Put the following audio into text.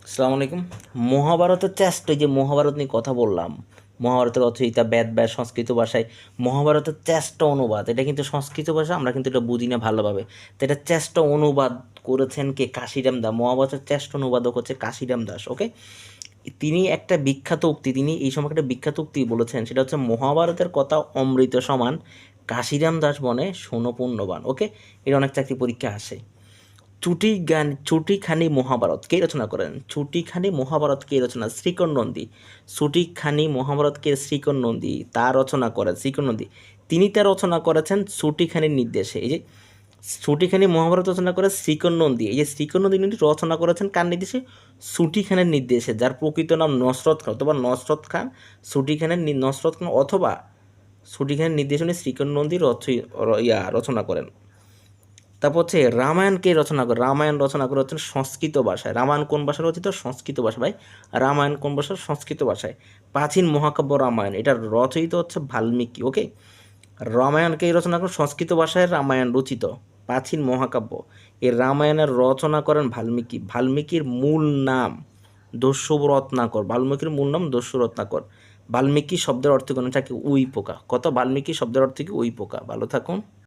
আসসালামু আলাইকুম। মহাভারতের চেষ্ট এই যে মহাভারত নিয়ে কথা বললাম, মহাভারতের রচয়িতা বেদ সংস্কৃত ভাষায় মহাভারতের চেষ্ট অনুবাদ, এটা কিন্তু সংস্কৃত ভাষা, আমরা কিন্তু এটা বুঝি না ভালোভাবে। তো এটা চেষ্ট অনুবাদ করেছেন কে? কাশিরাম দাস। মহাভারতের চেষ্ট অনুবাদক হচ্ছে কাশিরাম দাস। ওকে, তিনি একটা বিখ্যাত উক্তি, তিনি এই সময় একটা বিখ্যাত উক্তি বলেছেন, সেটা হচ্ছে মহাভারতের কথা অমৃত সমান, কাশিরাম দাস বনে শোনো পুণ্যবান। ওকে, এটা অনেক চাকরি পরীক্ষা আসে। ছুটিখানি মহাভারত কে রচনা করেন? ছুটিখানি মহাভারত কে রচনা? শ্রীকর নন্দী। ছুটিখানি মহাভারত কে? শ্রীকর নন্দী তা রচনা করেন। শ্রীকর নন্দী তিনি তা রচনা করেছেন ছুটিখানির নির্দেশে। এই যে ছুটিখানি মহাভারত রচনা করে শ্রীকর নন্দী, এই যে শ্রীকর নন্দী তিনি রচনা করেছেন কার নির্দেশে? ছুটি খানের নির্দেশে, যার প্রকৃত নাম নসরত খান অথবা নসরত খান। নসরত খান অথবা ছুটি খানের নির্দেশনে শ্রীকর নন্দী রচনা করেন। তারপর হচ্ছে রামায়ণ কে রচনা করে? রামায়ণ রচনা করে হচ্ছেন সংস্কৃত ভাষায়। রামায়ণ কোন ভাষায় রচিত? সংস্কৃত ভাষা। ভাই, রামায়ণ কোন ভাষায়? সংস্কৃত ভাষায়। প্রাচীন মহাকাব্য রামায়ণ, এটা রচয়িত হচ্ছে বাল্মীকি। ওকে, রামায়ণকে রচনা করেন সংস্কৃত ভাষায়, রামায়ণ রচিত প্রাচীন মহাকাব্য। এই রামায়ণের রচনা করেন বাল্মীকি। বাল্মীকির মূল নাম দস্যু রত্নাকর। বাল্মীকির মূল নাম দস্যু রত্নাকর। বাল্মীকি শব্দের অর্থ কোন থাকে? উই পোকা। কত? বাল্মীকি শব্দের অর্থ কি? উই পোকা। ভালো থাকুন।